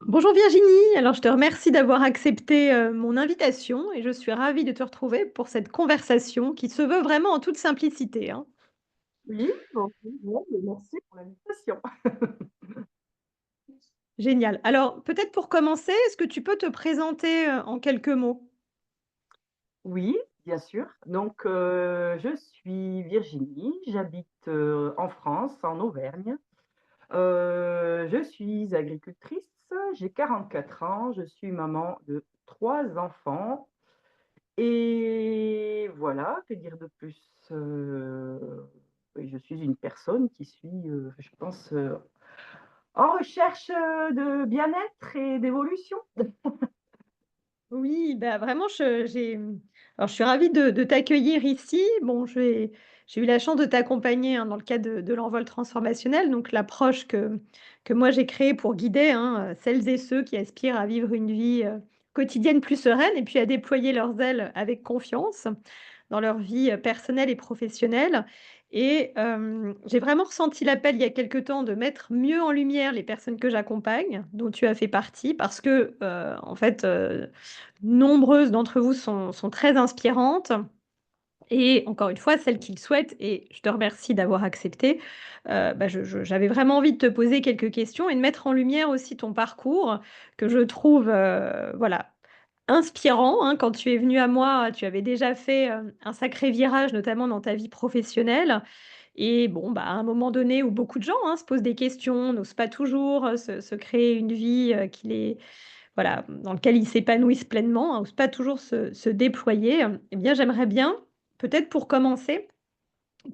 Bonjour Virginie, alors je te remercie d'avoir accepté mon invitation et je suis ravie de te retrouver pour cette conversation qui se veut vraiment en toute simplicité, hein. Oui, donc bon, merci pour l'invitation. Génial. Alors peut-être pour commencer, est-ce que tu peux te présenter en quelques mots? Oui, bien sûr. Donc, je suis Virginie, j'habite, en France, en Auvergne. Je suis agricultrice, j'ai 44 ans, je suis maman de 3 enfants et voilà, que dire de plus? Oui, je suis une personne qui suis, je pense, en recherche, de bien-être et d'évolution. Oui, bah, vraiment alors je suis ravie de t'accueillir ici. Bon, j'ai eu la chance de t'accompagner, hein, dans le cadre de l'envol transformationnel, donc l'approche que moi j'ai créée pour guider, hein, celles et ceux qui aspirent à vivre une vie, quotidienne plus sereine et puis à déployer leurs ailes avec confiance dans leur vie, personnelle et professionnelle. Et j'ai vraiment ressenti l'appel il y a quelque temps de mettre mieux en lumière les personnes que j'accompagne, dont tu as fait partie parce que, en fait, nombreuses d'entre vous sont très inspirantes et encore une fois, celles qui le souhaitent et je te remercie d'avoir accepté, bah, j'avais vraiment envie de te poser quelques questions et de mettre en lumière aussi ton parcours que je trouve, voilà, inspirant, hein. Quand tu es venu à moi, tu avais déjà fait, un sacré virage, notamment dans ta vie professionnelle et bon, bah, à un moment donné où beaucoup de gens, hein, se posent des questions, n'osent pas toujours, se créer une vie, qui les voilà, dans lequel ils s'épanouissent pleinement, hein, osent pas toujours se déployer, eh bien, j'aimerais bien, peut-être pour commencer,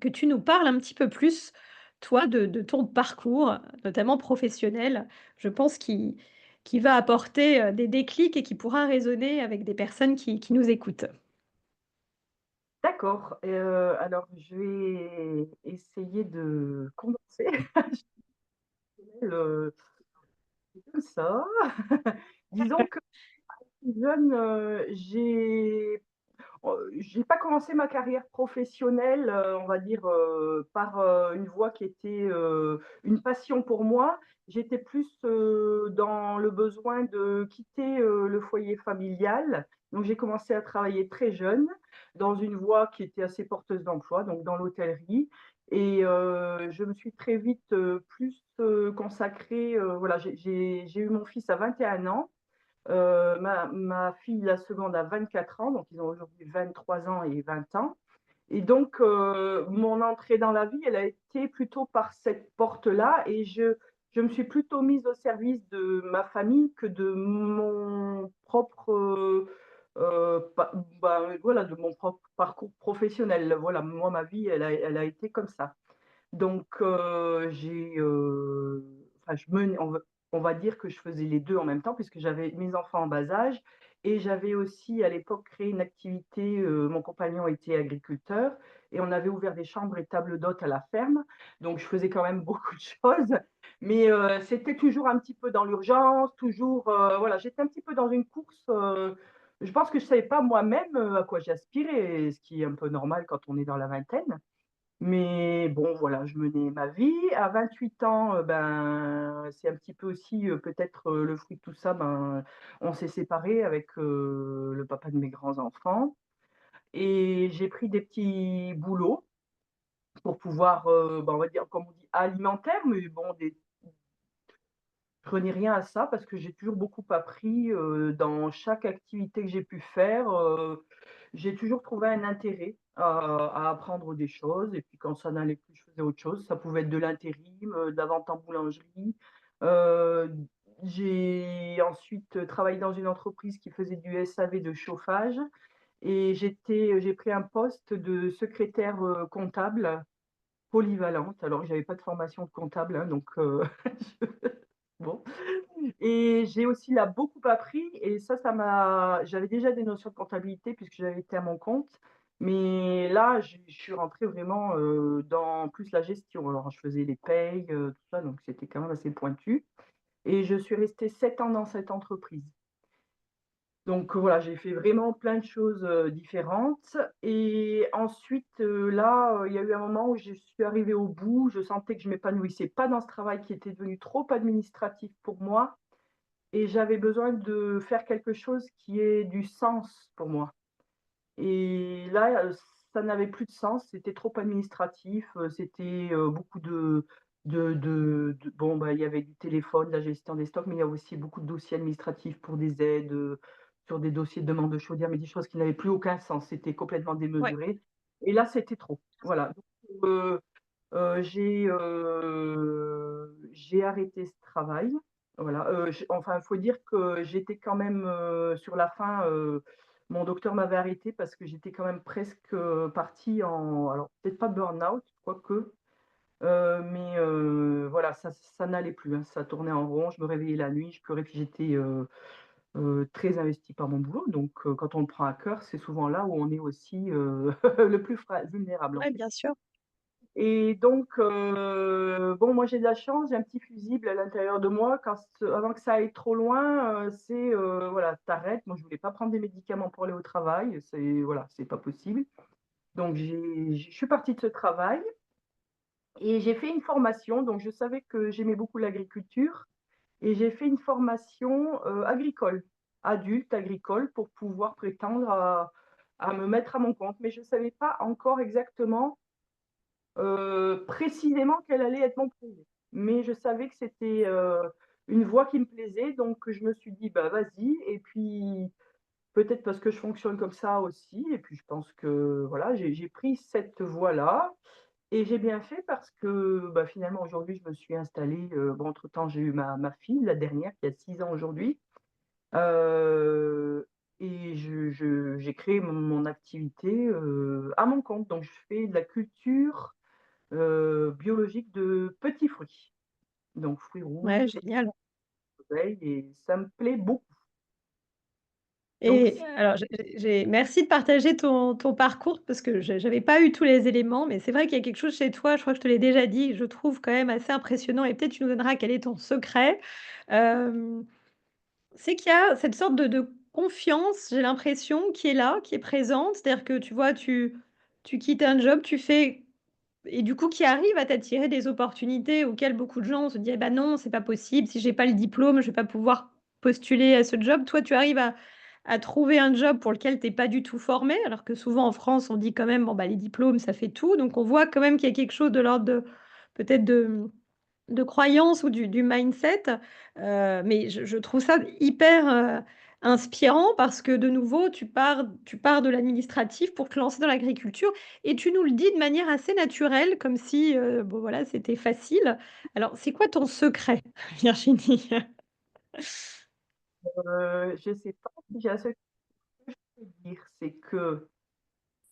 que tu nous parles un petit peu plus, toi, de ton parcours, notamment professionnel. Je pense qui va apporter, des déclics et qui pourra résonner avec des personnes qui nous écoutent. D'accord, alors je vais essayer de condenser. Heu, c'est comme ça. Disons que plus jeune, j'ai pas commencé ma carrière professionnelle, on va dire, par, une voie qui était, une passion pour moi. J'étais plus, dans le besoin de quitter, le foyer familial. Donc j'ai commencé à travailler très jeune, dans une voie qui était assez porteuse d'emploi, donc dans l'hôtellerie et je me suis très vite, plus, consacrée, voilà, j'ai eu mon fils à 21 ans. Ma fille, la seconde, a 24 ans, donc ils ont aujourd'hui 23 ans et 20 ans. Et donc, mon entrée dans la vie, elle a été plutôt par cette porte-là et je me suis plutôt mise au service de ma famille que de mon propre, pa voilà, de mon propre parcours professionnel. Voilà, moi, ma vie, elle a été comme ça. Donc, enfin, on va dire que je faisais les 2 en même temps puisque j'avais mes enfants en bas âge et j'avais aussi à l'époque créé une activité, mon compagnon était agriculteur et on avait ouvert des chambres et tables d'hôtes à la ferme. Donc je faisais quand même beaucoup de choses, mais c'était toujours un petit peu dans l'urgence, toujours, voilà, j'étais un petit peu dans une course, je pense que je savais pas moi-même, à quoi j'aspirais, ce qui est un peu normal quand on est dans la vingtaine. Mais bon, voilà, je menais ma vie. À 28 ans, ben, c'est un petit peu aussi, peut-être, le fruit de tout ça, ben, on s'est séparés avec, le papa de mes grands-enfants et j'ai pris des petits boulots pour pouvoir, ben, on va dire, comme on dit, alimentaires, mais bon, des je renie rien à ça parce que j'ai toujours beaucoup appris, dans chaque activité que j'ai pu faire, j'ai toujours trouvé un intérêt à apprendre des choses et puis quand ça n'allait plus, je faisais autre chose. Ça pouvait être de l'intérim, de la vente en boulangerie. Heu, j'ai ensuite travaillé dans une entreprise qui faisait du SAV de chauffage et j'ai pris un poste de secrétaire, comptable polyvalente alors que j'avais pas de formation de comptable, hein, donc bon. Et j'ai aussi là beaucoup appris et j'avais déjà des notions de comptabilité puisque j'avais été à mon compte, mais là, je suis rentrée vraiment, dans plus la gestion. Alors je faisais les payes, tout ça, donc c'était quand même assez pointu et je suis restée 7 ans dans cette entreprise. Donc voilà, j'ai fait vraiment plein de choses, différentes et ensuite, là, il y a eu un moment où je suis arrivée au bout. Je sentais que je m'épanouissais pas dans ce travail qui était devenu trop administratif pour moi et j'avais besoin de faire quelque chose qui ait du sens pour moi. Et là, ça n'avait plus de sens, c'était trop administratif, c'était, beaucoup de bon, bah, il y avait du téléphone, la gestion des stocks, mais il y a aussi beaucoup de dossiers administratifs pour des aides, sur des dossiers de demande de chaudière, mais des choses qui n'avaient plus aucun sens, c'était complètement Ouais. démesuré et là, c'était trop. Voilà, donc j'ai arrêté ce travail. Voilà, j enfin, il faut dire que j'étais quand même, sur la fin, mon docteur m'avait arrêtée parce que j'étais quand même presque, partie en alors peut-être pas burn-out, quoique, mais voilà, ça n'allait plus, hein. Ça tournait en rond, je me réveillais la nuit, je pleurais, puis j'étais, très investie par mon boulot, donc quand on le prend à cœur, c'est souvent là où on est aussi, le plus vulnérable, en Ouais, fait. bien sûr. Et donc, bon, moi j'ai de la chance, j'ai un petit fusible à l'intérieur de moi quand avant que ça aille trop loin, c'est, voilà, tu. Moi je voulais pas prendre des médicaments pour aller au travail, c'est voilà, c'est pas possible. Donc je suis partie de ce travail et j'ai fait une formation, donc je savais que j'aimais beaucoup l'agriculture et j'ai fait une formation, agricole, adulte agricole pour pouvoir prétendre à me mettre à mon compte. Mais je savais pas encore exactement précisément quel allait être mon projet. Mais je savais que c'était, une voie qui me plaisait, donc je me suis dit: «Bah, vas-y» et puis peut-être parce que je fonctionne comme ça aussi et puis je pense que voilà, j'ai pris cette voie-là et j'ai bien fait parce que, bah, finalement aujourd'hui je me suis installée, bon entre-temps j'ai eu ma fille, la dernière qui a 6 ans aujourd'hui, heu et j'ai créé mon activité, à mon compte. Donc je fais de la culture biologique de petits fruits, donc fruits Ouais, rouges, génial. groseilles et ça me plaît beaucoup. Donc Et alors merci de partager ton parcours parce que j'avais pas eu tous les éléments, mais c'est vrai qu'il y a quelque chose chez toi, je crois que je te l'ai déjà dit, que je trouve quand même assez impressionnant et peut-être tu nous donneras quel est ton secret. Hem, c'est qu'il y a cette sorte de confiance, j'ai l'impression, qui est là, qui est présente. C'est-à-dire que tu vois, tu quittes un job, tu fais et du coup, qui arrive à t'attirer des opportunités auxquelles beaucoup de gens se disent: «Eh bah, non, c'est pas possible, si j'ai pas le diplôme, je vais pas pouvoir postuler à ce job». Toi, tu arrives à trouver un job pour lequel tu es pas du tout formé, alors que souvent en France, on dit quand même: «Bon, bah, les diplômes, ça fait tout». Donc on voit quand même qu'il y a quelque chose de l'ordre de peut-être de croyance ou du mindset, mais je trouve ça hyper, inspirant parce que de nouveau tu pars de l'administratif pour te lancer dans l'agriculture et tu nous le dis de manière assez naturelle comme si, bon voilà, c'était facile. Alors c'est quoi ton secret, Virginie? je sais pas si j'ai un secret à dire, c'est que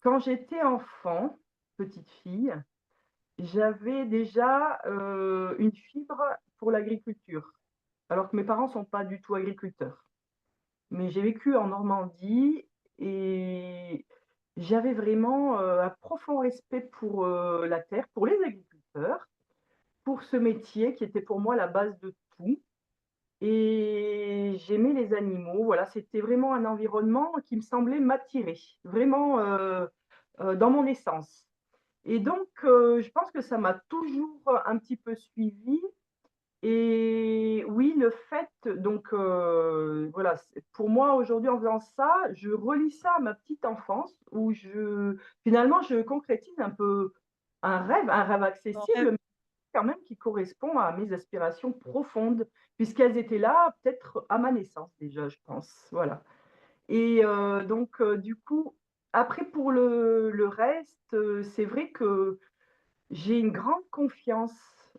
quand j'étais enfant, petite fille, j'avais déjà, une fibre pour l'agriculture, alors que mes parents sont pas du tout agriculteurs. Mais j'ai vécu en Normandie et j'avais vraiment, un profond respect pour, la terre, pour les agriculteurs, pour ce métier qui était pour moi la base de tout et j'aimais les animaux. Voilà, c'était vraiment un environnement qui me semblait m'attirer, vraiment, dans mon essence et donc je pense que ça m'a toujours un petit peu suivie et oui, le fait donc voilà, c'est pour moi aujourd'hui en faisant ça, je relie ça à ma petite enfance où finalement je concrétise un peu un rêve Ton rêve. accessible, mais quand même qui correspond à mes aspirations profondes, puisqu'elles étaient là peut-être à ma naissance déjà, je pense, voilà et donc du coup, après pour le reste, c'est vrai que j'ai une grande confiance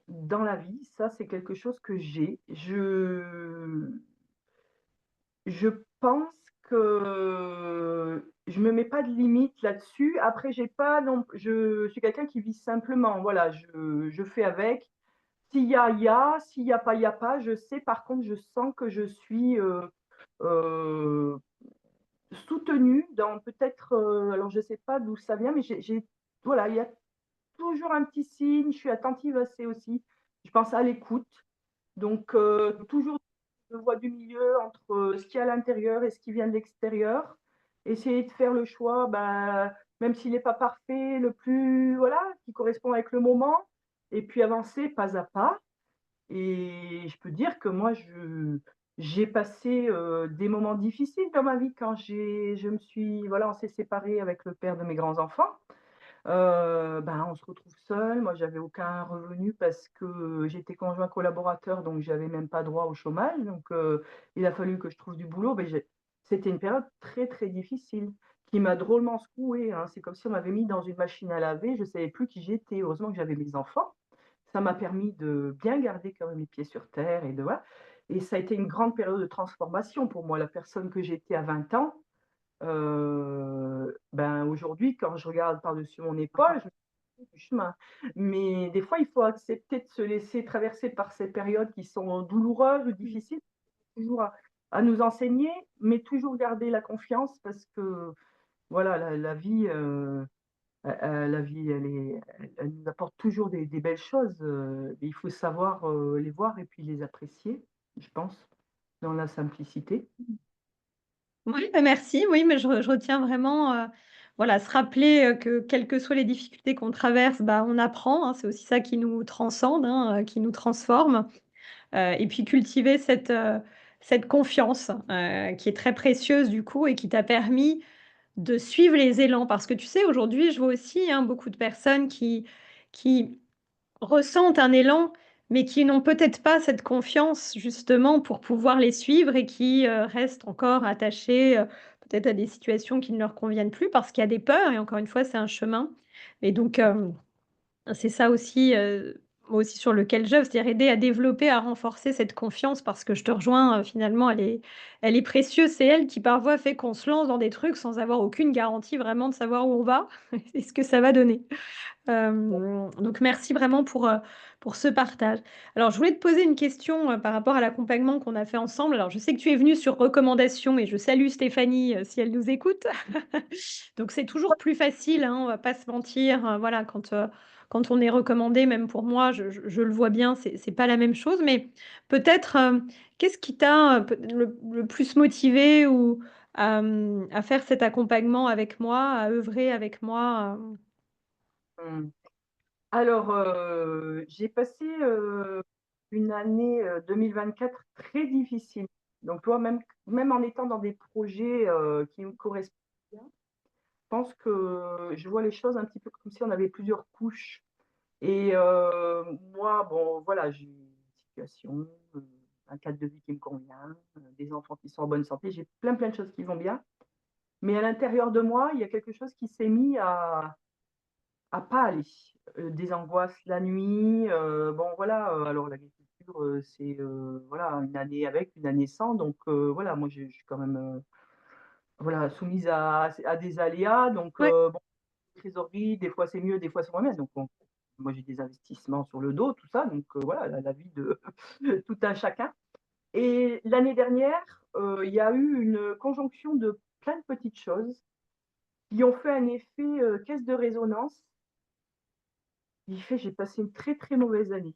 dans la vie, ça c'est quelque chose que j'ai. Je pense que je me mets pas de limite là-dessus. Après j'ai pas non je suis quelqu'un qui vit simplement, voilà, je fais avec. S'il y a, il y a, s'il y a pas, il y a pas. Je sais par contre, je sens que je suis, heu, soutenue dans peut-être, alors je sais pas d'où ça vient, mais j'ai voilà, il y a toujours un petit signe, je suis attentive à c'est aussi. Je pense à l'écoute, donc toujours une voie du milieu entre, ce qu'il y a à l'intérieur et ce qui vient de l'extérieur. Essayer de faire le choix, bah, même s'il n'est pas parfait, le plus voilà, qui correspond avec le moment et puis avancer pas à pas et je peux dire que moi J'ai passé, des moments difficiles dans ma vie quand je me suis voilà, on s'est séparés avec le père de mes grands-enfants. Ben, on se retrouve seul. Moi, j'avais aucun revenu parce que j'étais conjoint collaborateur, donc j'avais même pas droit au chômage. Donc, il a fallu que je trouve du boulot. Ben, c'était une période très, très difficile qui m'a drôlement secouée, hein. C'est comme si on m'avait mis dans une machine à laver, je savais plus qui j'étais. Heureusement que j'avais mes enfants. Ça m'a permis de bien garder quand même les pieds sur terre et de voilà, et ça a été une grande période de transformation pour moi. La personne que j'étais à 20 ans, ben, aujourd'hui, quand je regarde par-dessus mon épaule, je me dis du chemin. Mais des fois, il faut accepter de se laisser traverser par ces périodes qui sont douloureuses ou difficiles, toujours à nous enseigner, mais toujours garder la confiance parce que voilà, la vie, la vie, elle nous apporte toujours des belles choses, mais il faut savoir, les voir et puis les apprécier, je pense, dans la simplicité. Oui, bah, merci. Oui, mais je retiens vraiment, voilà, se rappeler, que quelles que soient les difficultés qu'on traverse, bah, on apprend, hein. C'est aussi ça qui nous transcende, hein, qui nous transforme, et puis cultiver cette confiance, qui est très précieuse du coup et qui t'a permis de suivre les élans. Parce que tu sais, aujourd'hui, je vois aussi, hein, beaucoup de personnes qui ressentent un élan, mais qui n'ont peut-être pas cette confiance justement pour pouvoir les suivre et qui, restent encore attachés, peut-être à des situations qui ne leur conviennent plus parce qu'il y a des peurs et encore une fois, c'est un chemin et donc c'est ça aussi, moi aussi sur lequel j'œuvre, c'est-à-dire aider à développer, à renforcer cette confiance parce que je te rejoins, finalement, elle est précieuse. C'est elle qui parfois fait qu'on se lance dans des trucs sans avoir aucune garantie vraiment de savoir où on va et ce que ça va donner. Donc merci vraiment pour ce partage. Alors je voulais te poser une question, par rapport à l'accompagnement qu'on a fait ensemble. Alors je sais que tu es venue sur recommandation et je salue Stéphanie, si elle nous écoute. Donc c'est toujours plus facile, hein, on va pas se mentir, voilà quand on est recommandé, même pour moi, je le vois bien, c'est pas la même chose. Mais peut-être, qu'est-ce qui t'a, peut le plus motivé ou à faire cet accompagnement avec moi, à œuvrer avec moi, Mmh. Alors, j'ai passé, une année, 2024 très difficile. Donc toi, même en étant dans des projets, qui me correspondent bien, je pense que je vois les choses un petit peu comme si on avait plusieurs couches et moi, bon, voilà, j'ai une situation, un cadre de vie qui me convient, des enfants qui sont en bonne santé, j'ai plein, plein de choses qui vont bien. Mais à l'intérieur de moi, il y a quelque chose qui s'est mis à pas aller. Des angoisses la nuit, bon voilà, alors l'agriculture, c'est, voilà, une année avec, une année sans, donc voilà, moi je suis quand même, voilà, soumise à des aléas, donc ouais. bon, trésorerie, des fois c'est mieux, des fois c'est moins bien, donc bon, moi j'ai des investissements sur le dos, tout ça, donc voilà, la vie de tout un chacun. Et l'année dernière, il y a eu une conjonction de plein de petites choses qui ont fait un effet, caisse de résonance. Il fait, j'ai passé une très, très mauvaise année.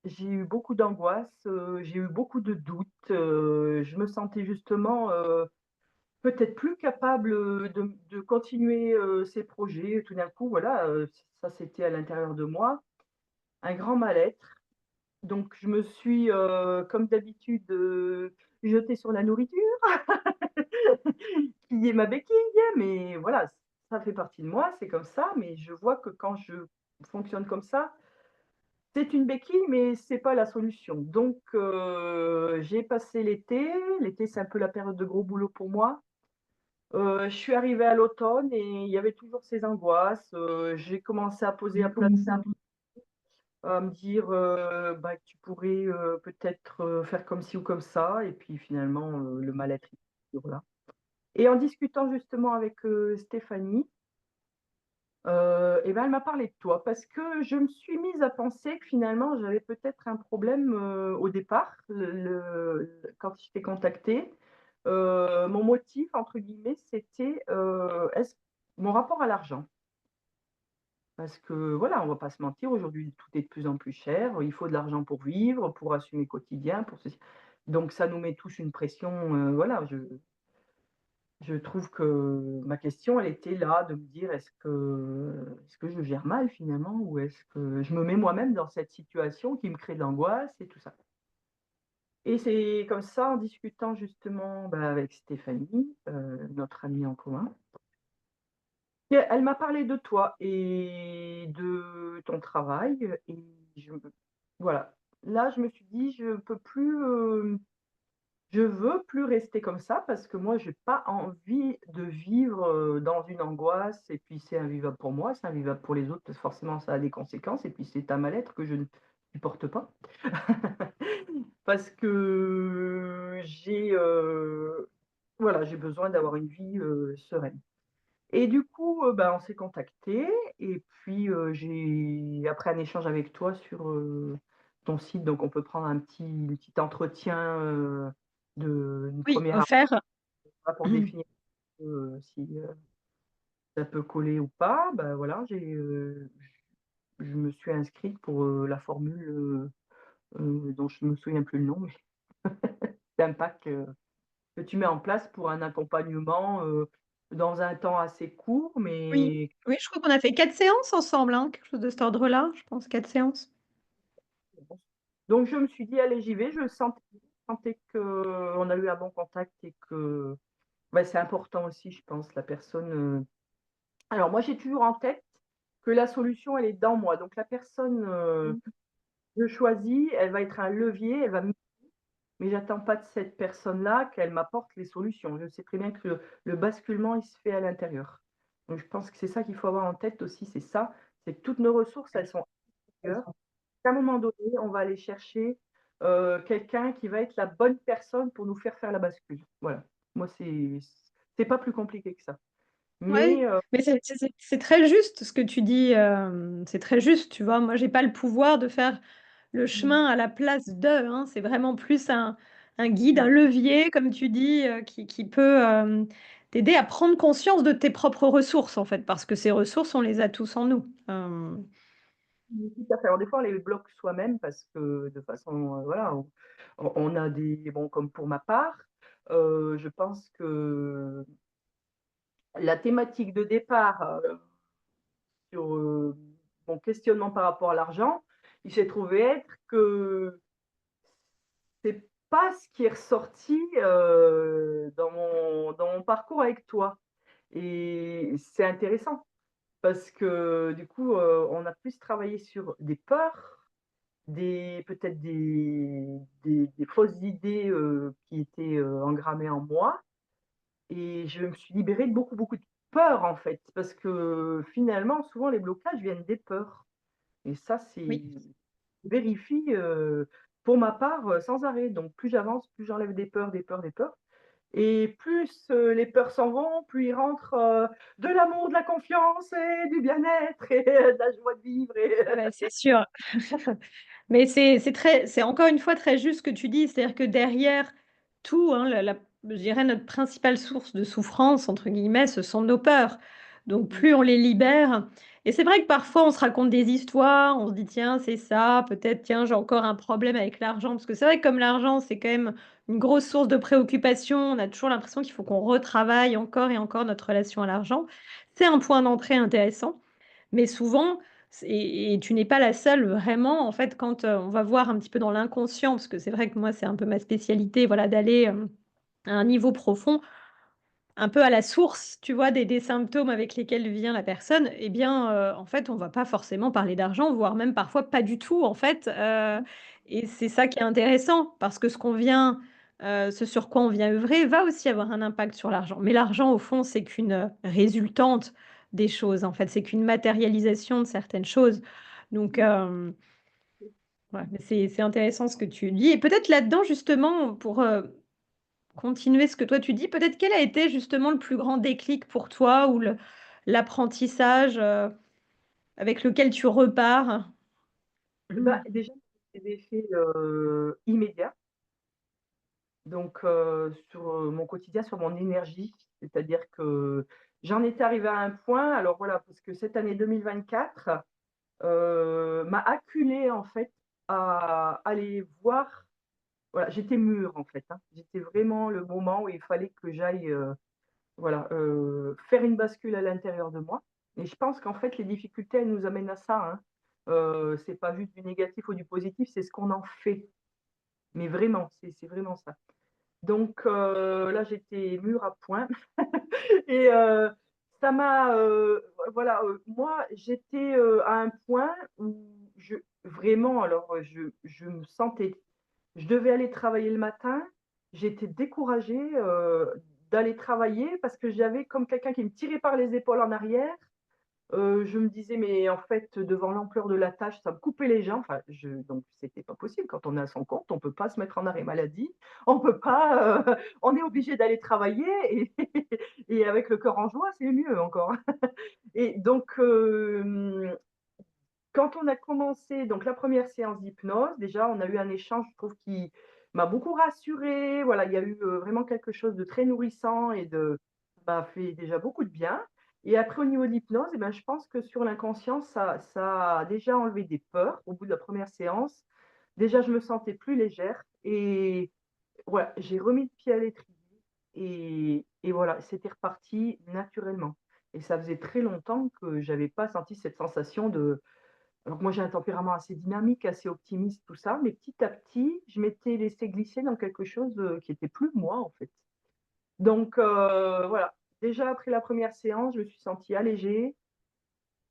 J'ai eu beaucoup d'angoisse, j'ai eu beaucoup de doutes, je me sentais justement, peut-être plus capable, de continuer, ces projets. Tout d'un coup, voilà, ça c'était à l'intérieur de moi, un grand mal-être. Donc je me suis, comme d'habitude, jetée sur la nourriture, qui est ma béquille, mais voilà, ça fait partie de moi, c'est comme ça, mais je vois que quand je fonctionne comme ça, c'est une béquille, mais c'est pas la solution. Donc, j'ai passé l'été. L'été, c'est un peu la période de gros boulot pour moi. Je suis arrivée à l'automne et il y avait toujours ces angoisses. J'ai commencé à poser à plat, à me dire, bah, que tu pourrais, peut-être, faire comme ci ou comme ça et puis finalement, le mal-être, il est toujours là. Et en discutant justement avec, Stéphanie, et ben, elle m'a parlé de toi parce que je me suis mise à penser que finalement j'avais peut-être un problème, au départ, quand je t'ai contactée. Mon «motif» entre guillemets, c'était, est-ce mon rapport à l'argent. Parce que voilà, on va pas se mentir, aujourd'hui tout est de plus en plus cher, il faut de l'argent pour vivre, pour assumer le quotidien, pour ceci. Donc ça nous met tous une pression, voilà, je trouve que ma question, elle était là, de me dire: «Est-ce que je gère mal finalement ou est-ce que je me mets moi-même dans cette situation qui me crée de l'angoisse?» et tout ça. Et c'est comme ça, en discutant justement, bah, avec Stéphanie, notre amie en commun, et elle m'a parlé de toi et de ton travail, et je me voilà. Là, je me suis dit: «Je peux plus, je veux plus rester comme ça parce que moi, j'ai pas envie de vivre, dans une angoisse, et puis c'est invivable pour moi, c'est invivable pour les autres parce que forcément ça a des conséquences, et puis c'est un mal-être que je ne supporte pas». Parce que voilà, j'ai besoin d'avoir une vie, sereine. Et du coup, bah, on s'est contactés, et puis, j'ai après un échange avec toi sur, ton site, donc on peut prendre un petit entretien, d'une Oui, première offert. heure pour définir si, ça peut coller ou pas. Bah, voilà, je me suis inscrite pour, la formule, dont je me souviens plus le nom, mais c'est un pack, que tu mets en place pour un accompagnement, dans un temps assez court, Oui, mais oui, je crois qu'on a fait 4 séances ensemble, hein, quelque chose de cet ordre-là, je pense 4 séances. donc je me suis dit: «Allez, j'y vais». Je sentais qu'on a eu un bon contact et que, bah, c'est important aussi, je pense, la personne, alors moi, j'ai toujours en tête que la solution, elle est dans moi. Donc la personne, Mmh. que je choisis, elle va être un levier, elle va m mais j'attends pas de cette personne-là qu'elle m'apporte les solutions. Je sais très bien que le basculement, il se fait à l'intérieur. Donc je pense que c'est ça qu'il faut avoir en tête aussi, c'est ça, c'est que toutes nos ressources, elles sont intérieures. À un moment donné, on va aller chercher, quelqu'un qui va être la bonne personne pour nous faire la bascule. Voilà. Moi, c'est pas plus compliqué que ça. Ouais, Mais, mais c'est très juste ce que tu dis, c'est très juste, tu vois? Moi, j'ai pas le pouvoir de faire le mmh, chemin à la place d'eux, hein. C'est vraiment plus un guide, un levier, comme tu dis, qui peut, t'aider à prendre conscience de tes propres ressources, en fait, parce que ces ressources, on les a tous en nous. tout à fait. Alors des fois, on les bloque soi-même parce que de façon, voilà, on a des bon, comme pour ma part, je pense que la thématique de départ, sur, mon questionnement par rapport à l'argent, il s'est trouvé être que c'est pas ce qui est ressorti, dans mon parcours avec toi, et c'est intéressant parce que du coup, on a plus travaillé sur des peurs, des peut-être des fausses idées, qui étaient, engrammées en moi, et je me suis libérée de beaucoup, beaucoup de peurs, en fait, parce que finalement, souvent les blocages viennent des peurs, et ça, c'est Oui. vérifie, pour ma part, sans arrêt. Donc plus j'avance, plus j'enlève des peurs, des peurs, des peurs, et plus, les peurs s'en vont, plus il rentre, de l'amour, de la confiance et du bien-être et de la joie de vivre et Ah bah, c'est sûr. Mais c'est encore une fois très juste ce que tu dis, c'est-à-dire que derrière tout, hein, la je dirais notre principale source de «souffrance» entre guillemets, ce sont nos peurs. Donc mmh, plus on les libère, et c'est vrai que parfois on se raconte des histoires, on se dit: «Tiens, c'est ça, peut-être, tiens, j'ai encore un problème avec l'argent». Parce que c'est vrai que comme l'argent, c'est quand même une grosse source de préoccupation, on a toujours l'impression qu'il faut qu'on retravaille encore et encore notre relation à l'argent. C'est un point d'entrée intéressant. Mais souvent, et tu n'es pas la seule vraiment, en fait, quand, on va voir un petit peu dans l'inconscient, parce que c'est vrai que moi, c'est un peu ma spécialité, voilà, d'aller, à un niveau profond, un peu à la source, tu vois, des symptômes avec lesquels vient la personne. Eh bien, en fait, on va pas forcément parler d'argent, voire même parfois pas du tout, en fait, et c'est ça qui est intéressant parce que ce sur quoi on vient œuvrer va aussi avoir un impact sur l'argent. Mais l'argent, au fond, c'est qu'une, résultante des choses, en fait, c'est qu'une matérialisation de certaines choses. Donc, ouais, mais c'est intéressant ce que tu dis, et peut-être là-dedans, justement, pour, continuer ce que toi tu dis, peut-être quel a été justement le plus grand déclic pour toi, ou l'apprentissage, avec lequel tu repars? bah, déjà, c'est des effets, immédiats, donc, sur, mon quotidien, sur mon énergie. C'est-à-dire que j'en étais arrivée à un point, alors voilà, parce que cette année 2024, m'a acculée, en fait, à aller voir, voilà, j'étais mûre, en fait, hein. J'étais vraiment le moment où il fallait que j'aille, voilà, faire une bascule à l'intérieur de moi, et je pense qu'en fait, les difficultés, elles nous amènent à ça, hein. C'est pas juste du négatif ou du positif, c'est ce qu'on en fait. Mais vraiment, c'est vraiment ça. Donc là, j'étais mûre à point et ça m'a, voilà, moi, j'étais, à un point où je vraiment alors, je me sentais je devais aller travailler le matin, j'étais découragée, d'aller travailler parce que j'avais comme quelqu'un qui me tirait par les épaules en arrière. Je me disais: «Mais en fait, devant l'ampleur de la tâche, ça me coupait les jambes». Enfin, donc c'était pas possible. Quand on est à son compte, on peut pas se mettre en arrêt maladie, on peut pas, on est obligé d'aller travailler et et avec le cœur en joie, c'est mieux encore. Et donc quand on a commencé donc la première séance d'hypnose, déjà, on a eu un échange, je trouve, qui m'a beaucoup rassurée. Voilà, il y a eu, vraiment quelque chose de très nourrissant et de ça m'a fait déjà beaucoup de bien. Et après au niveau de l'hypnose et ben, je pense que sur l'inconscient, ça a déjà enlevé des peurs au bout de la première séance. Déjà, je me sentais plus légère et voilà, j'ai remis le pied à l'étrier et voilà, c'était reparti naturellement. Et ça faisait très longtemps que j'avais pas senti cette sensation de alors que moi, j'ai un tempérament assez dynamique, assez optimiste, tout ça, mais petit à petit, je m'étais laissée glisser dans quelque chose, qui était plus moi, en fait. Donc voilà, déjà après la première séance, je me suis sentie allégée.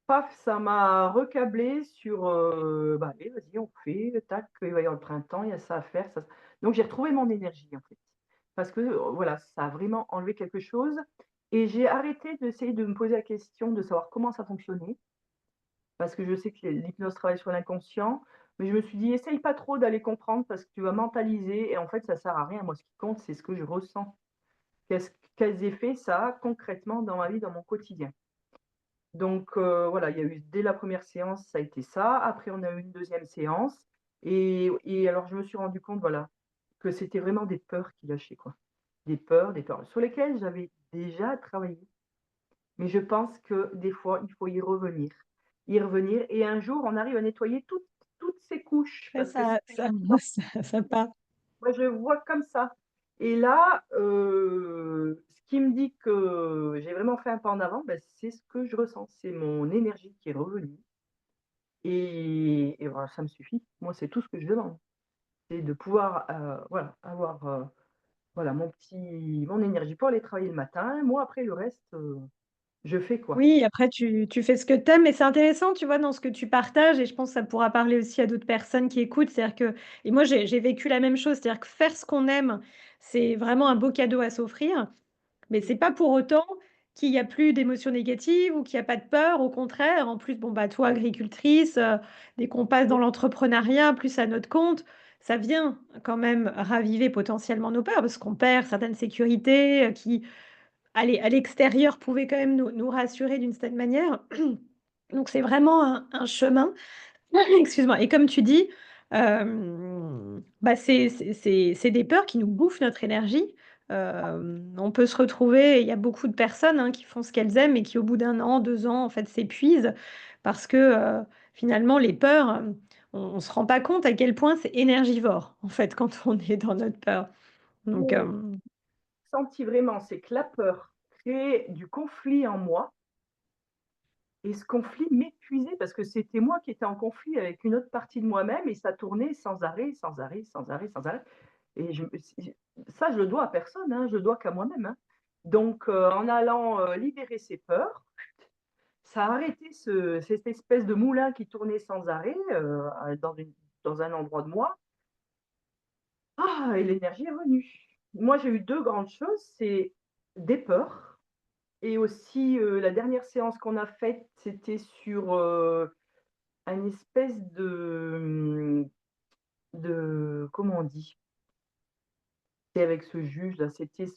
Paf, ça m'a recablée sur, bah, allez, vas-y, on fait, tac, il va y avoir le printemps, il y a ça à faire, ça donc j'ai retrouvé mon énergie, en fait. Parce que, voilà, ça a vraiment enlevé quelque chose et j'ai arrêté d'essayer de me poser la question de savoir comment ça fonctionnait. Parce que je sais que l'hypnose travaille sur l'inconscient, mais je me suis dit: «Essaye pas trop d'aller comprendre parce que tu vas mentaliser et en fait, ça sert à rien. Moi, ce qui compte, c'est ce que je ressens. Quels effets ça a concrètement dans ma vie, dans mon quotidien?» Donc voilà, il y a eu dès la première séance, ça a été ça. Après, on a eu une deuxième séance et alors je me suis rendu compte, voilà, que c'était vraiment des peurs qui lâchaient, quoi. Des peurs sur lesquelles j'avais déjà travaillé. Mais je pense que des fois, il faut y revenir et un jour, on arrive à nettoyer toutes ces couches Après parce que c'est ça dans ça part. moi, je le vois comme ça et là, ce qui me dit que j'ai vraiment fait un pas en avant, bah, c'est ce que je ressens. C'est mon énergie qui est revenue et voilà, ça me suffit. Moi, c'est tout ce que je demande. C'est de pouvoir, voilà, avoir, voilà, mon énergie pour aller travailler le matin. Moi, après le reste, je fais quoi. Oui, après tu fais ce que tu aimes, mais c'est intéressant, tu vois, dans ce que tu partages et je pense que ça pourra parler aussi à d'autres personnes qui écoutent. C'est-à-dire que et moi j'ai vécu la même chose, c'est-à-dire que faire ce qu'on aime, c'est vraiment un beau cadeau à s'offrir, mais c'est pas pour autant qu'il y a plus d'émotions négatives ou qu'il y a pas de peur. Au contraire, en plus, bon, bah, toi agricultrice, dès qu'on passe dans l'entrepreneuriat, plus à notre compte, ça vient quand même raviver potentiellement nos peurs parce qu'on perd certaines sécurités, qui à l'extérieur pouvaient quand même nous rassurer d'une certaine manière. Donc c'est vraiment un chemin. Excuse-moi et comme tu dis, bah, c'est des peurs qui nous bouffent notre énergie. On peut se retrouver il y a beaucoup de personnes, hein, qui font ce qu'elles aiment et qui au bout d'1 an, 2 ans, en fait, s'épuisent parce que, finalement les peurs, on se rend pas compte à quel point c'est énergivore, en fait, quand on est dans notre peur. Donc, Mais senti vraiment, c'est que la peur créait du conflit en moi et ce conflit m'épuisait parce que c'était moi qui étais en conflit avec une autre partie de moi-même et ça tournait sans arrêt, sans arrêt, sans arrêt, sans arrêt et je me si ça je le dois à personne, hein, je le dois qu'à moi-même, hein. Donc en allant, libérer ces peurs, ça a arrêté cette espèce de moulin qui tournait sans arrêt, dans un endroit de moi. Ah et l'énergie est revenue. Moi, j'ai eu 2 grandes choses, c'est des peurs. Et aussi, la dernière séance qu'on a faite, c'était sur, un espèce de comment on dit? C'est avec ce juge-là, c'était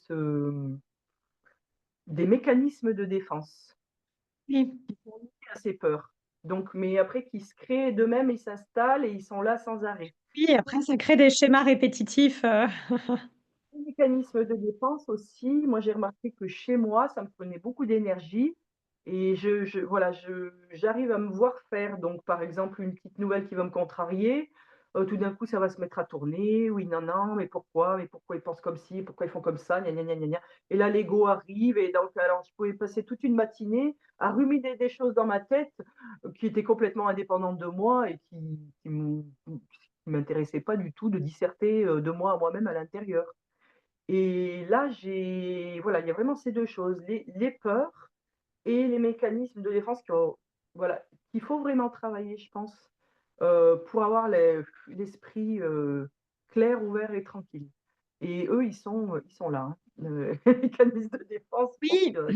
des mécanismes de défense oui. qui sont liés à ces peurs. Donc mais après qui se créent d'eux-mêmes, ils s'installent et ils sont là sans arrêt. Oui, après ça crée des schémas répétitifs, Les mécanismes de défense aussi, moi j'ai remarqué que chez moi, ça me prenait beaucoup d'énergie et voilà, j'arrive à me voir faire donc par exemple une petite nouvelle qui va me contrarier, tout d'un coup ça va se mettre à tourner: «Oui, non, non, mais pourquoi? Mais pourquoi ils pensent comme ci? Pourquoi ils font comme ça? Gna gna gna gna gna» et là l'ego arrive et donc alors je pouvais passer toute une matinée à ruminer des choses dans ma tête, qui étaient complètement indépendantes de moi et qui qui m'intéressait pas du tout de disserter, de moi à moi-même à l'intérieur. Et là, voilà, il y a vraiment ces 2 choses, les peurs et les mécanismes de défense voilà, qu'il faut vraiment travailler, je pense, pour avoir l'esprit, clair, ouvert et tranquille. Et eux, ils sont là, hein, les mécanismes de défense, je pense Oui, que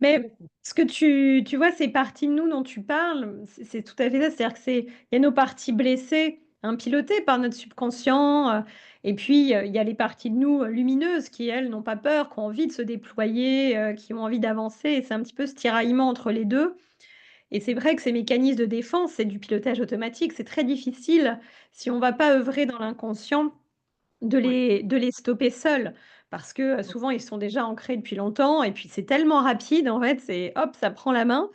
mais beaucoup. ce que tu vois, ces parties de nous dont tu parles, c'est tout à fait ça. C'est-à-dire que il y a nos parties blessées, hein, pilotées par notre subconscient, et puis, il y a les parties de nous, lumineuses qui, elles, n'ont pas peur, qui ont envie de se déployer, qui ont envie d'avancer et c'est un petit peu ce tiraillement entre les 2. Et c'est vrai que ces mécanismes de défense, c'est du pilotage automatique. C'est très difficile, si on ne va pas œuvrer dans l'inconscient, Oui, de les stopper seuls parce que, oui, souvent ils sont déjà ancrés depuis longtemps et puis c'est tellement rapide en fait, c'est hop, ça prend la main.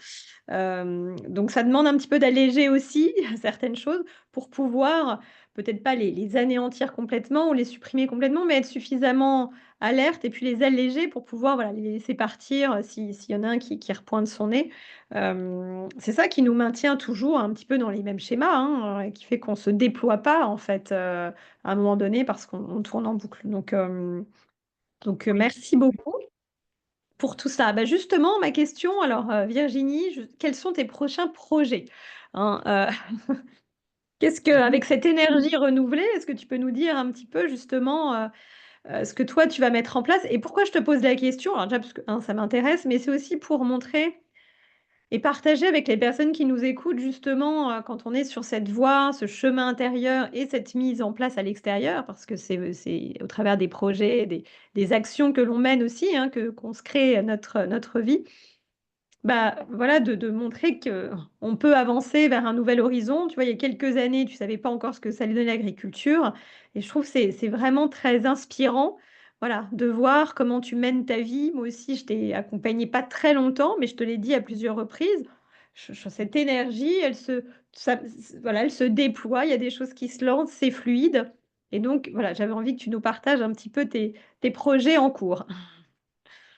Donc ça demande un petit peu d'alléger aussi certaines choses pour pouvoir peut-être pas les anéantir complètement ou les supprimer complètement, mais être suffisamment alerte et puis les alléger pour pouvoir, voilà, les laisser partir, s'il y en a un qui repointe son nez. C'est ça qui nous maintient toujours un petit peu dans les mêmes schémas, hein, et qui fait qu'on se déploie pas en fait, à un moment donné parce qu'on tourne en boucle. oui. Merci beaucoup pour tout ça. Bah, justement, ma question alors, Virginie, quels sont tes prochains projets? Hein, qu'est-ce que avec cette énergie renouvelée, est-ce que tu peux nous dire un petit peu justement, ce que toi tu vas mettre en place? Et pourquoi je te pose la question? Alors déjà parce que, ça m'intéresse, mais c'est aussi pour montrer et partager avec les personnes qui nous écoutent justement, quand on est sur cette voie, ce chemin intérieur et cette mise en place à l'extérieur, parce que c'est au travers des projets, des actions que l'on mène aussi, hein, que qu'on se crée notre vie. Bah, voilà, de montrer qu'on peut avancer vers un nouvel horizon. Tu vois, il y a quelques années, tu savais pas encore ce que ça allait donner l'agriculture et je trouve que c'est vraiment très inspirant, voilà, de voir comment tu mènes ta vie. Moi aussi, je t'ai accompagnée pas très longtemps, mais je te l'ai dit à plusieurs reprises, cette énergie, voilà, elle se déploie, il y a des choses qui se lancent, c'est fluide et donc voilà, j'avais envie que tu nous partages un petit peu tes projets en cours.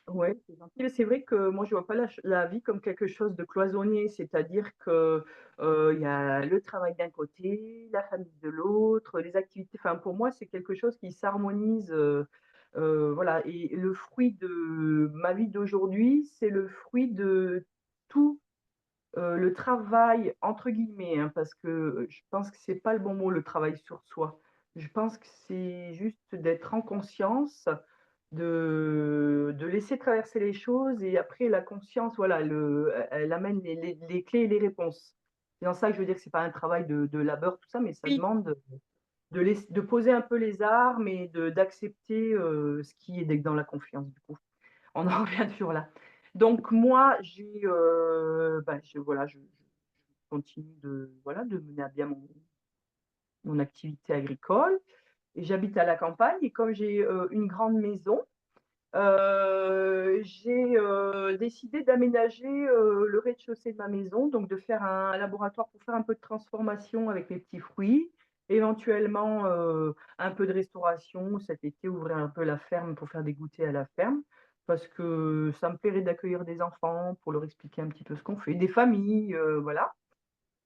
Ouais, c'est gentil. Mais c'est vrai que moi, je vois pas la vie comme quelque chose de cloisonné, c'est-à-dire que, il y a le travail d'un côté, la famille de l'autre, les activités, enfin, pour moi, c'est quelque chose qui s'harmonise, voilà. Et le fruit de ma vie d'aujourd'hui, c'est le fruit de tout, le «travail» entre guillemets, hein, parce que, je pense que c'est pas le bon mot, le travail sur soi. Je pense que c'est juste d'être en conscience, de laisser traverser les choses et après la conscience, voilà, elle amène les clés et les réponses. C'est dans ça que je veux dire que c'est pas un travail de labeur tout ça, mais ça Oui. demande de poser un peu les armes et d'accepter, ce qui est d'être dans la confiance du coup. On en revient toujours là. Donc moi, bah, je continue voilà, de mener à bien mon activité agricole et j'habite à la campagne et comme j'ai, une grande maison, j'ai, décidé d'aménager, le rez-de-chaussée de ma maison, donc de faire un laboratoire pour faire un peu de transformation avec mes petits fruits, éventuellement, un peu de restauration cet été, ouvrir un peu la ferme pour faire des goûters à la ferme. Parce que ça me plairait d'accueillir des enfants pour leur expliquer un petit peu ce qu'on fait, des familles, voilà.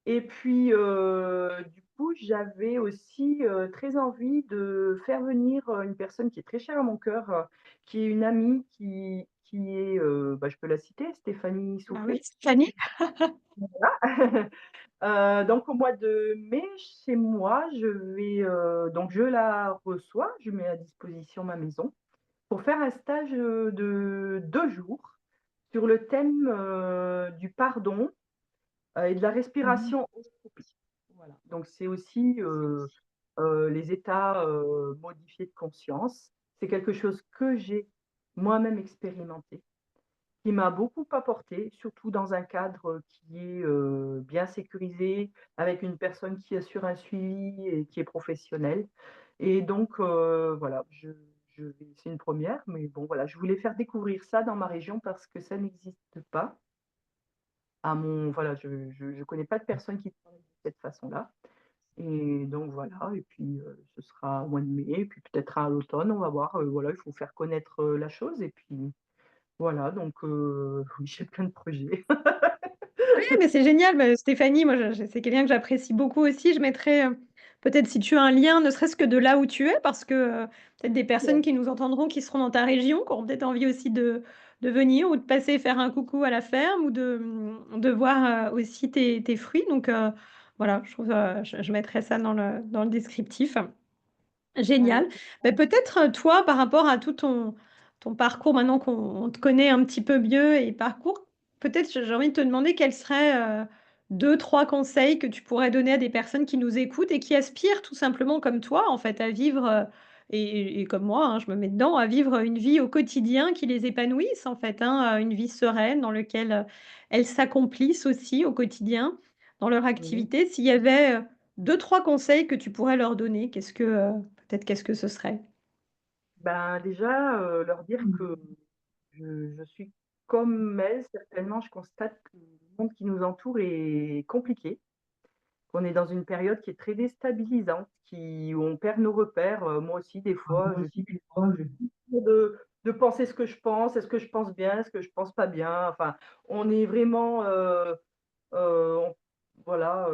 Et puis, du coup, j'avais aussi, très envie de faire venir, une personne qui est très chère à mon cœur, qui est une amie qui est, bah, je peux la citer, Stéphanie Bah oui, Soufflet. Fanny. Donc au mois de mai, chez moi, donc je la reçois, je mets à disposition ma maison pour faire un stage, de 2 jours sur le thème, du pardon, et de la Mmh. respiration holotropie. Voilà, donc c'est aussi, les états, modifiés de conscience. C'est quelque chose que j'ai moi-même expérimenté, qui m'a beaucoup apporté, surtout dans un cadre, qui est, bien sécurisé, avec une personne qui assure un suivi et qui est professionnelle et donc voilà, c'est une première, mais bon voilà, je voulais faire découvrir ça dans ma région parce que ça n'existe pas. Voilà, je connais pas de personne qui travaille de cette façon-là et donc voilà et puis, ce sera au mois de mai et puis peut-être à l'automne, on va voir, voilà, il faut faire connaître, la chose et puis voilà donc oui, j'ai plein de projets. Oui, mais c'est génial, bah, Stéphanie, moi, je c'est quelqu'un que j'apprécie beaucoup aussi. Je mettrai, peut-être si tu as un lien, ne serait-ce que de là où tu es, parce que, peut-être des Ouais. personnes qui nous entendront, qui seront dans ta région, qui auront peut-être envie aussi de venir ou de passer faire un coucou à la ferme ou de voir, aussi tes fruits donc voilà, je trouve, je mettrai ça dans le descriptif. Génial. Avec Beh, peut-être, toi, par rapport à tout ton parcours, maintenant qu'on te connaît un petit peu mieux et parcours, peut-être j'ai envie de te demander quels seraient, 2-3 conseils que tu pourrais donner à des personnes qui nous écoutent et qui aspirent tout simplement comme toi, en fait, à vivre, et comme moi, hein, je me mets dedans, à vivre une vie au quotidien qui les épanouisse, en fait, hein, une vie sereine dans lequel, elles s'accomplissent aussi au quotidien dans leur oui. activité. S'il y avait, 2-3 conseils que tu pourrais leur donner, peut-être qu'est-ce que ce serait? Ben, déjà, leur dire que je suis comme elles, certainement, je constate que le monde qui nous entoure est compliqué, qu'on est dans une période qui est très déstabilisante, où on perd nos repères. Moi aussi, des fois, je de penser ce que je pense. Est-ce que je pense bien? Est-ce que je pense pas bien? Enfin, on est vraiment, on voilà,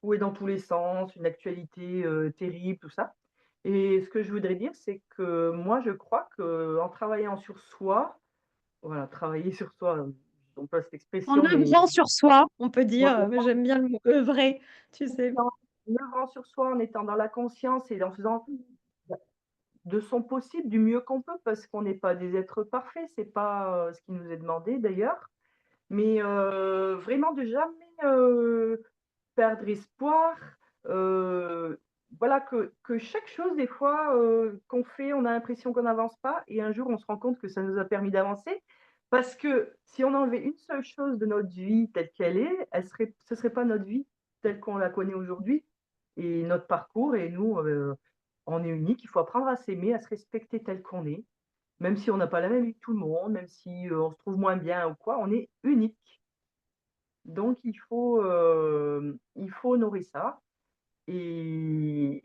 fouet dans tous les sens, une actualité, terrible, tout ça. Et ce que je voudrais dire, c'est que moi, je crois qu'en travaillant sur soi, voilà, travailler sur soi, on emploie cette En expression, mais œuvrant sur soi, on peut dire, voilà, mais j'aime bien le mot œuvrer, tu en sais? œuvrant sur soi, en étant dans la conscience et en faisant de son possible, du mieux qu'on peut, parce qu'on n'est pas des êtres parfaits, c'est pas, ce qui nous est demandé d'ailleurs. Mais, vraiment de jamais, perdre espoir, heu, voilà que chaque chose des fois, qu'on fait, on a l'impression qu'on n'avance pas et un jour on se rend compte que ça nous a permis d'avancer. Parce que si on enlevait une seule chose de notre vie telle qu'elle est, ce serait pas notre vie telle qu'on la connaît aujourd'hui et notre parcours et nous, on est unique, il faut apprendre à s'aimer, à se respecter tel qu'on est, même si on n'a pas la même vie que tout le monde, même si, on se trouve moins bien ou quoi, on est unique. Donc il faut honorer ça et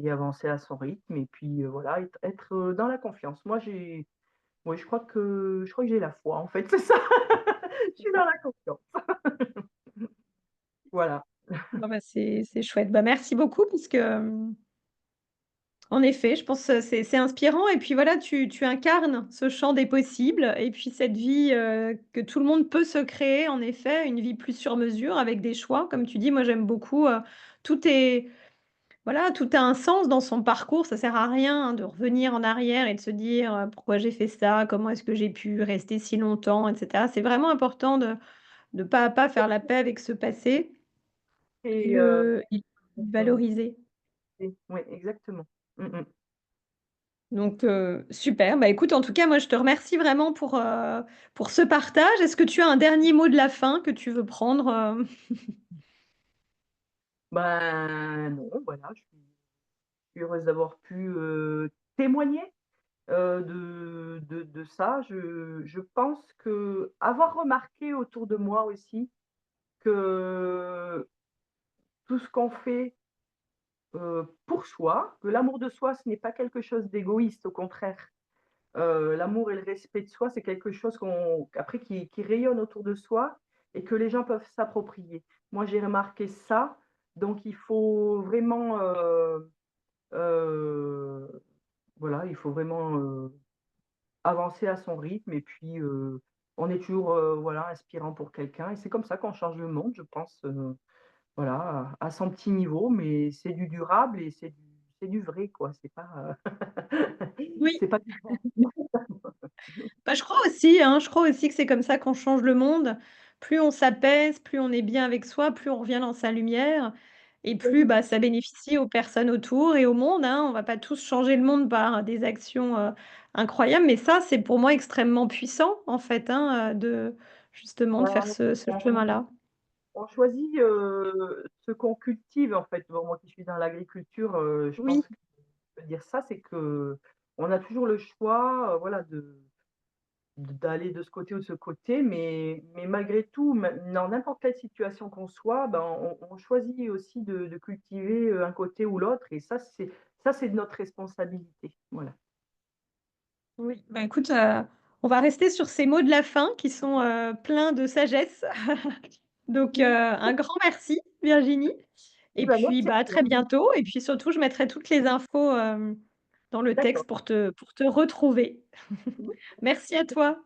avancer à son rythme et puis, voilà, être, dans la confiance. Moi, je crois que j'ai la foi, en fait, c'est ça. Je suis dans la confiance. Voilà. Bon, bah, c'est chouette. Bah, merci beaucoup puisque, en effet, je pense, c'est inspirant et puis voilà, tu incarnes ce champ des possibles et puis cette vie, que tout le monde peut se créer en effet, une vie plus sur mesure avec des choix. Comme tu dis, moi j'aime beaucoup, tout est voilà, tout a un sens dans son parcours. Ça sert à rien, hein, de revenir en arrière et de se dire, «Pourquoi j'ai fait ça? Comment est-ce que j'ai pu rester si longtemps?» et cetera. C'est vraiment important de pas à pas faire la paix avec ce passé Et heu, et le valoriser. oui, exactement. Mmh mh. Donc super. Bah, écoute, en tout cas, moi, je te remercie vraiment pour ce partage. Est-ce que tu as un dernier mot de la fin que tu veux prendre, Ben, non, voilà, je suis heureuse d'avoir pu, témoigner, de ça. Je pense qu'avoir remarqué autour de moi aussi que tout ce qu'on fait, pour soi, que l'amour de soi, ce n'est pas quelque chose d'égoïste, au contraire. L'amour et le respect de soi, c'est quelque chose après qui rayonne autour de soi et que les gens peuvent s'approprier. Moi, j'ai remarqué ça, donc il faut vraiment, heu, voilà, il faut vraiment, avancer à son rythme et puis, on est toujours, voilà, inspirant pour quelqu'un et c'est comme ça qu'on change le monde, je pense, voilà, à son petit niveau, mais c'est du durable et c'est du vrai, quoi. C'est pas, oui. c'est pas du vent. Bah, je crois aussi que c'est comme ça qu'on change le monde. Plus on s'apaise, plus on est bien avec soi, plus on revient dans sa lumière et plus, bah, ça bénéficie aux personnes autour et au monde, hein. On va pas tous changer le monde par des actions, incroyables, mais ça, c'est pour moi extrêmement puissant, en fait, hein, de justement de faire ce chemin-là. On choisit, ce qu'on cultive, en fait. Bon, moi qui suis dans l'agriculture, je Oui, pense que je peux dire ça, c'est qu'on a toujours le choix, voilà, d'aller de ce côté ou de ce côté, mais malgré tout, dans n'importe quelle situation qu'on soit, ben, on choisit aussi de cultiver, un côté ou l'autre et ça, c'est de notre responsabilité. Voilà. oui. Bah, écoute, on va rester sur ces mots de la fin qui sont, pleins de sagesse. Donc, un grand merci Virginie Eh et ben, puis, merci à bah, à toi. très bientôt et puis surtout je mettrai toutes les infos, dans le texte D'accord. pour te retrouver. Merci à toi.